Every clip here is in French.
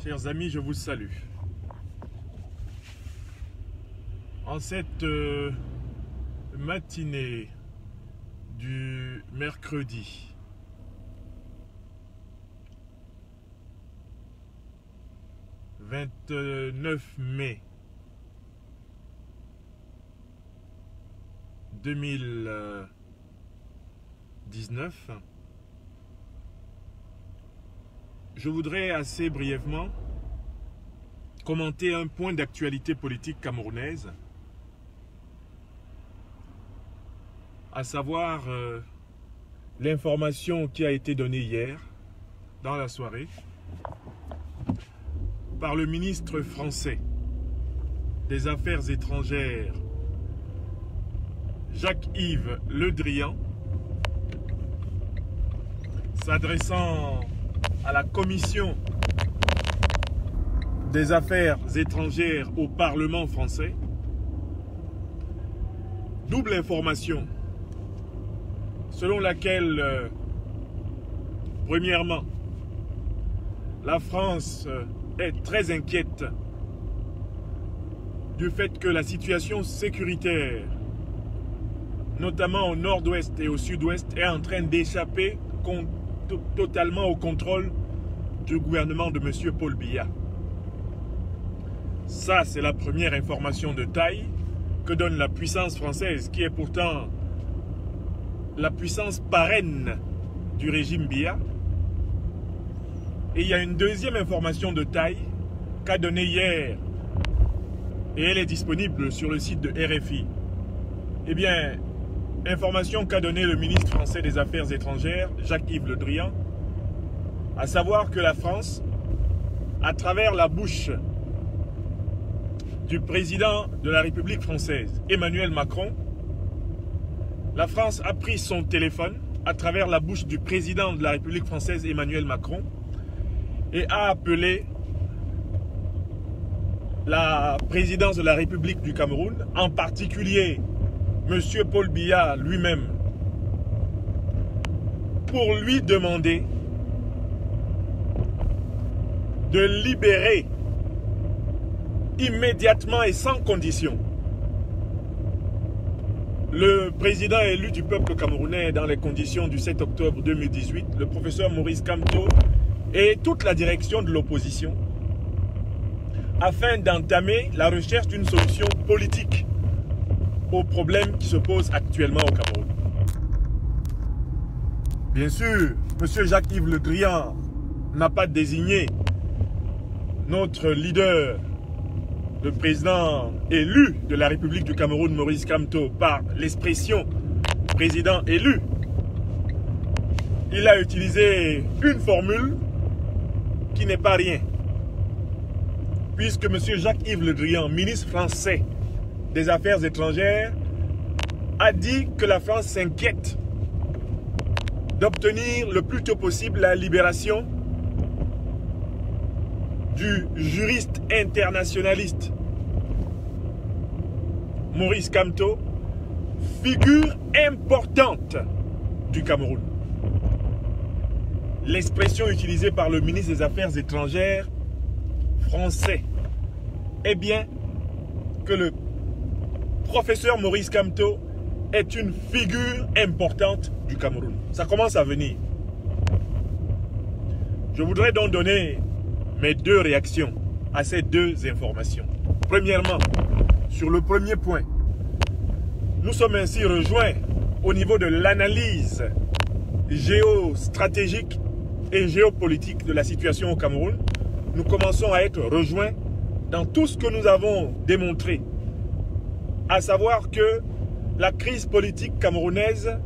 Chers amis, je vous salue. En cette matinée du mercredi 29 mai 2019, je voudrais assez brièvement commenter un point d'actualité politique camerounaise, à savoir l'information qui a été donnée hier dans la soirée par le ministre français des Affaires étrangères Jacques-Yves Le Drian, s'adressant à la Commission des Affaires étrangères au Parlement français. Double information selon laquelle, premièrement, la France est très inquiète du fait que la situation sécuritaire, notamment au nord-ouest et au sud-ouest, est en train d'échapper totalement au contrôle du gouvernement de M. Paul Biya. Ça, c'est la première information de taille que donne la puissance française, qui est pourtant la puissance parraine du régime Biya. Et il y a une deuxième information de taille qu'a donnée hier, et elle est disponible sur le site de RFI. Eh bien, information qu'a donnée le ministre français des Affaires étrangères, Jacques-Yves Le Drian, à savoir que la France, à travers la bouche du président de la République française, Emmanuel Macron, la France a pris son téléphone à travers la bouche du président de la République française, Emmanuel Macron, et a appelé la présidence de la République du Cameroun, en particulier M. Paul Biya lui-même, pour lui demander de libérer immédiatement et sans condition le président élu du peuple camerounais dans les conditions du 7 octobre 2018, le professeur Maurice Kamto, et toute la direction de l'opposition, afin d'entamer la recherche d'une solution politique aux problèmes qui se posent actuellement au Cameroun. Bien sûr, M. Jacques-Yves Le Drian n'a pas désigné notre leader, le président élu de la République du Cameroun, Maurice Kamto, par l'expression président élu. Il a utilisé une formule qui n'est pas rien, puisque M. Jacques-Yves Le Drian, ministre français des Affaires étrangères, a dit que la France s'inquiète d'obtenir le plus tôt possible la libération du juriste internationaliste Maurice Kamto, figure importante du Cameroun. L'expression utilisée par le ministre des Affaires étrangères français est bien que le professeur Maurice Kamto est une figure importante du Cameroun. Ça commence à venir. Je voudrais donc donner mes deux réactions à ces deux informations. Premièrement, sur le premier point, nous sommes ainsi rejoints au niveau de l'analyse géostratégique et géopolitique de la situation au Cameroun. Nous commençons à être rejoints dans tout ce que nous avons démontré, à savoir que la crise politique camerounaise,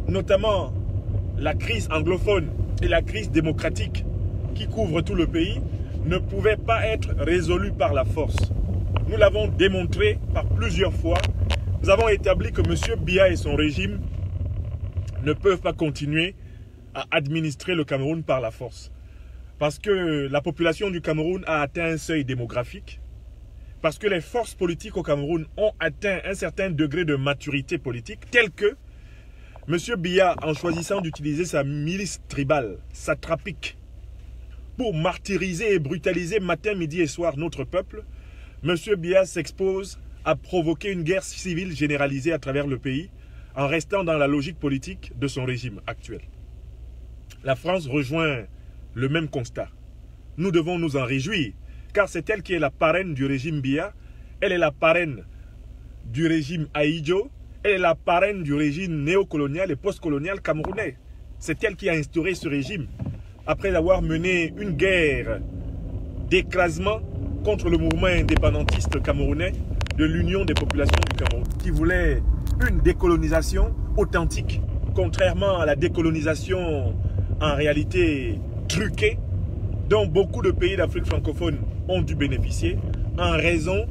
notamment la crise anglophone et la crise démocratique qui couvre tout le pays, ne pouvait pas être résolue par la force. Nous l'avons démontré par plusieurs fois. Nous avons établi que M. Biya et son régime ne peuvent pas continuer à administrer le Cameroun par la force. Parce que la population du Cameroun a atteint un seuil démographique, parce que les forces politiques au Cameroun ont atteint un certain degré de maturité politique, tel que M. Biya, en choisissant d'utiliser sa milice tribale, satrapique, pour martyriser et brutaliser matin, midi et soir notre peuple, M. Biya s'expose à provoquer une guerre civile généralisée à travers le pays en restant dans la logique politique de son régime actuel. La France rejoint le même constat. Nous devons nous en réjouir, car c'est elle qui est la parraine du régime Biya, elle est la parraine du régime Ahidjo, elle est la parraine du régime néocolonial et postcolonial camerounais. C'est elle qui a instauré ce régime, après avoir mené une guerre d'écrasement contre le mouvement indépendantiste camerounais de l'Union des populations du Cameroun, qui voulait une décolonisation authentique, contrairement à la décolonisation en réalité truquée, dont beaucoup de pays d'Afrique francophone ont dû bénéficier en raison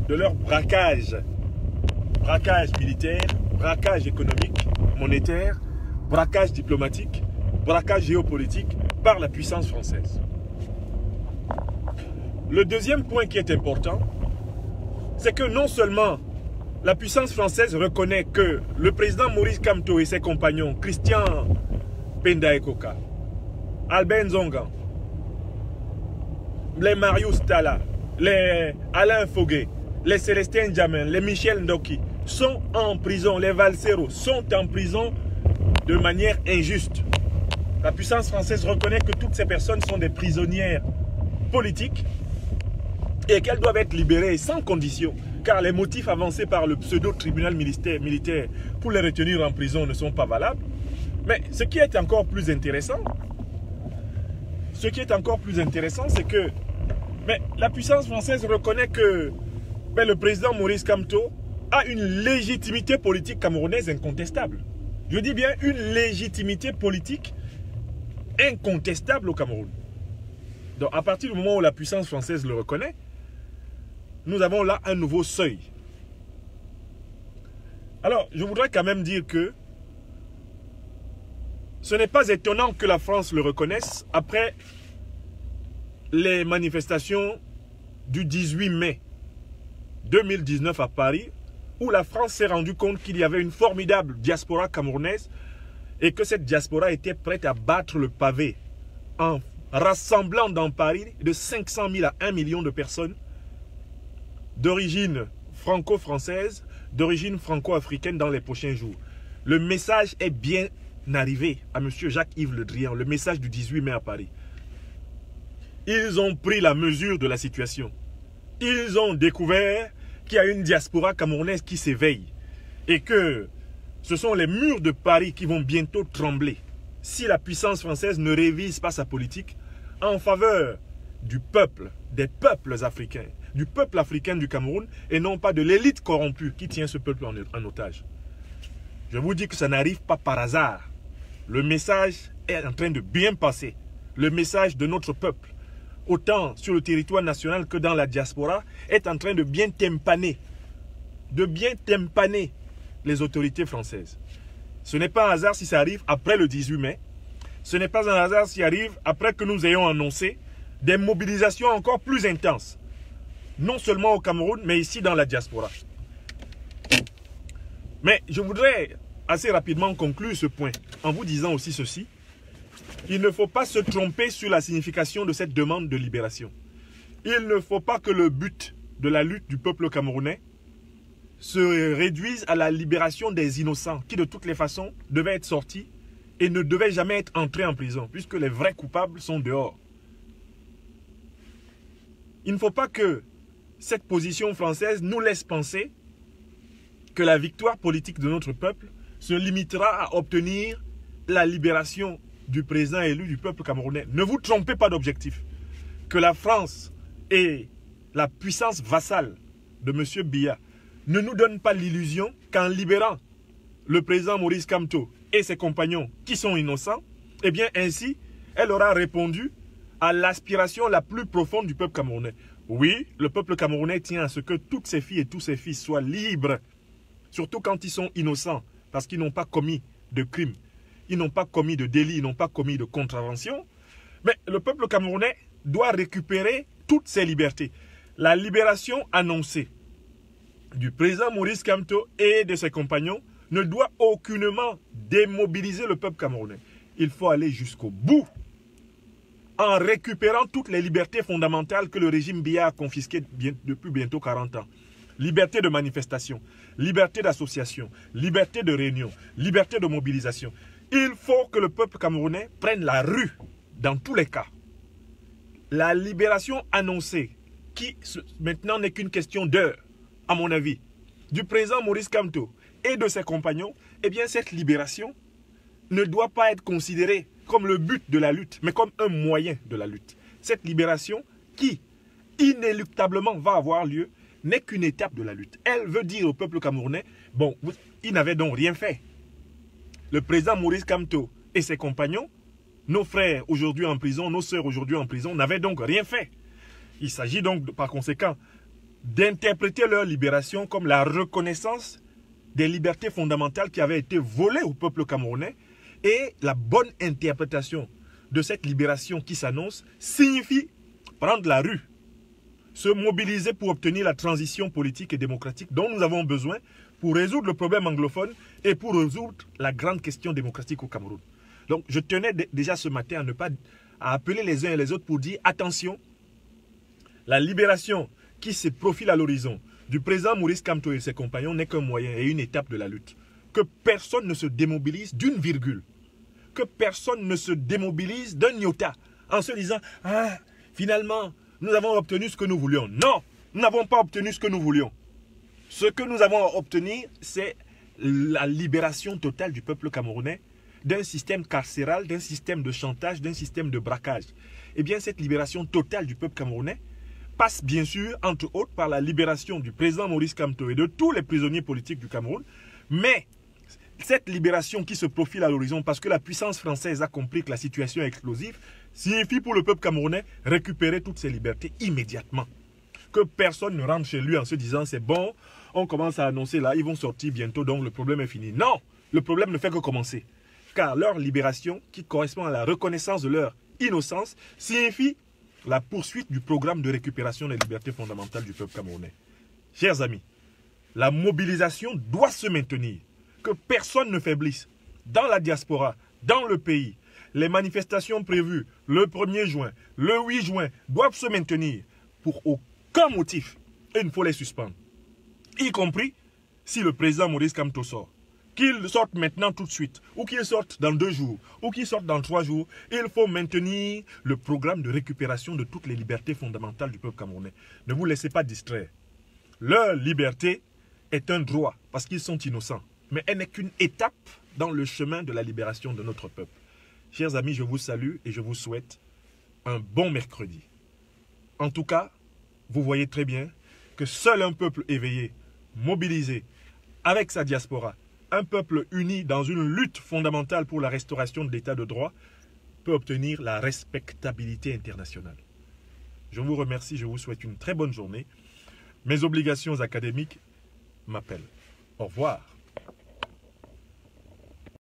de leur braquage militaire, braquage économique, monétaire, braquage diplomatique, braquage géopolitique par la puissance française. Le deuxième point qui est important, c'est que non seulement la puissance française reconnaît que le président Maurice Kamto et ses compagnons, Christian Penda Ekoka, Albert Nzongan, les Marius Tala, les Alain Foguet, les Célestin Djamin, les Michel Ndoki sont en prison, les Valsero sont en prison de manière injuste. La puissance française reconnaît que toutes ces personnes sont des prisonnières politiques et qu'elles doivent être libérées sans condition, car les motifs avancés par le pseudo-tribunal militaire pour les retenir en prison ne sont pas valables. Mais ce qui est encore plus intéressant, c'est que la puissance française reconnaît que le président Maurice Kamto a une légitimité politique camerounaise incontestable. Je dis bien une légitimité politique incontestable au Cameroun. Donc à partir du moment où la puissance française le reconnaît, nous avons là un nouveau seuil. Alors, je voudrais quand même dire que ce n'est pas étonnant que la France le reconnaisse après les manifestations du 18 mai 2019 à Paris, où la France s'est rendue compte qu'il y avait une formidable diaspora camerounaise et que cette diaspora était prête à battre le pavé en rassemblant dans Paris de 500 000 à 1 million de personnes d'origine franco-française, d'origine franco-africaine dans les prochains jours. Le message est bien arrivé à M. Jacques-Yves Le Drian, le message du 18 mai à Paris. Ils ont pris la mesure de la situation. Ils ont découvert qu'il y a une diaspora camerounaise qui s'éveille et que ce sont les murs de Paris qui vont bientôt trembler si la puissance française ne révise pas sa politique en faveur du peuple, des peuples africains, du peuple africain du Cameroun et non pas de l'élite corrompue qui tient ce peuple en otage. Je vous dis que ça n'arrive pas par hasard. Le message est en train de bien passer. Le message de notre peuple, autant sur le territoire national que dans la diaspora, est en train de bien tympaner les autorités françaises. Ce n'est pas un hasard si ça arrive après le 18 mai. Ce n'est pas un hasard si ça arrive après que nous ayons annoncé des mobilisations encore plus intenses. Non seulement au Cameroun, mais ici dans la diaspora. Mais je voudrais assez rapidement conclure ce point en vous disant aussi ceci. Il ne faut pas se tromper sur la signification de cette demande de libération. Il ne faut pas que le but de la lutte du peuple camerounais se réduise à la libération des innocents qui de toutes les façons devaient être sortis et ne devaient jamais être entrés en prison puisque les vrais coupables sont dehors. Il ne faut pas que cette position française nous laisse penser que la victoire politique de notre peuple se limitera à obtenir la libération du président élu du peuple camerounais. Ne vous trompez pas d'objectif. Que la France et la puissance vassale de M. Biya ne nous donnent pas l'illusion qu'en libérant le président Maurice Kamto et ses compagnons qui sont innocents, eh bien ainsi, elle aura répondu à l'aspiration la plus profonde du peuple camerounais. Oui, le peuple camerounais tient à ce que toutes ses filles et tous ses fils soient libres, surtout quand ils sont innocents, parce qu'ils n'ont pas commis de crimes, ils n'ont pas commis de délits, ils n'ont pas commis de contraventions. Mais le peuple camerounais doit récupérer toutes ses libertés. La libération annoncée du président Maurice Kamto et de ses compagnons ne doit aucunement démobiliser le peuple camerounais. Il faut aller jusqu'au bout. en récupérant toutes les libertés fondamentales que le régime Biya a confisquées depuis bientôt 40 ans. Liberté de manifestation, liberté d'association, liberté de réunion, liberté de mobilisation. Il faut que le peuple camerounais prenne la rue dans tous les cas. La libération annoncée, qui maintenant n'est qu'une question d'heure, à mon avis, du président Maurice Kamto et de ses compagnons, eh bien cette libération ne doit pas être considérée comme le but de la lutte, mais comme un moyen de la lutte. Cette libération qui, inéluctablement, va avoir lieu, n'est qu'une étape de la lutte. Elle veut dire au peuple camerounais, bon, il n'avait donc rien fait. Le président Maurice Kamto et ses compagnons, nos frères aujourd'hui en prison, nos sœurs aujourd'hui en prison, n'avaient donc rien fait. Il s'agit donc, par conséquent, d'interpréter leur libération comme la reconnaissance des libertés fondamentales qui avaient été volées au peuple camerounais. Et la bonne interprétation de cette libération qui s'annonce signifie prendre la rue, se mobiliser pour obtenir la transition politique et démocratique dont nous avons besoin pour résoudre le problème anglophone et pour résoudre la grande question démocratique au Cameroun. Donc je tenais déjà ce matin à appeler les uns et les autres pour dire attention, la libération qui se profile à l'horizon du président Maurice Kamto et ses compagnons n'est qu'un moyen et une étape de la lutte. Que personne ne se démobilise d'une virgule. Que personne ne se démobilise d'un iota en se disant « Ah, finalement, nous avons obtenu ce que nous voulions. » Non, nous n'avons pas obtenu ce que nous voulions. Ce que nous avons obtenu, c'est la libération totale du peuple camerounais d'un système carcéral, d'un système de chantage, d'un système de braquage. Eh bien, cette libération totale du peuple camerounais passe bien sûr, entre autres, par la libération du président Maurice Kamto et de tous les prisonniers politiques du Cameroun. Mais cette libération qui se profile à l'horizon, parce que la puissance française a compris que la situation est explosive, signifie pour le peuple camerounais récupérer toutes ses libertés immédiatement. Que personne ne rentre chez lui en se disant c'est bon, on commence à annoncer là, ils vont sortir bientôt, donc le problème est fini. Non, le problème ne fait que commencer. Car leur libération, qui correspond à la reconnaissance de leur innocence, signifie la poursuite du programme de récupération des libertés fondamentales du peuple camerounais. Chers amis, la mobilisation doit se maintenir. Que personne ne faiblisse. Dans la diaspora, dans le pays, les manifestations prévues le 1er juin, le 8 juin, doivent se maintenir pour aucun motif. Et il faut les suspendre. Y compris si le président Maurice Kamto sort. Qu'il sorte maintenant tout de suite, ou qu'il sorte dans 2 jours, ou qu'il sorte dans 3 jours, il faut maintenir le programme de récupération de toutes les libertés fondamentales du peuple camerounais. Ne vous laissez pas distraire. Leur liberté est un droit, parce qu'ils sont innocents. Mais elle n'est qu'une étape dans le chemin de la libération de notre peuple. Chers amis, je vous salue et je vous souhaite un bon mercredi. En tout cas, vous voyez très bien que seul un peuple éveillé, mobilisé, avec sa diaspora, un peuple uni dans une lutte fondamentale pour la restauration de l'état de droit, peut obtenir la respectabilité internationale. Je vous remercie, je vous souhaite une très bonne journée. Mes obligations académiques m'appellent. Au revoir.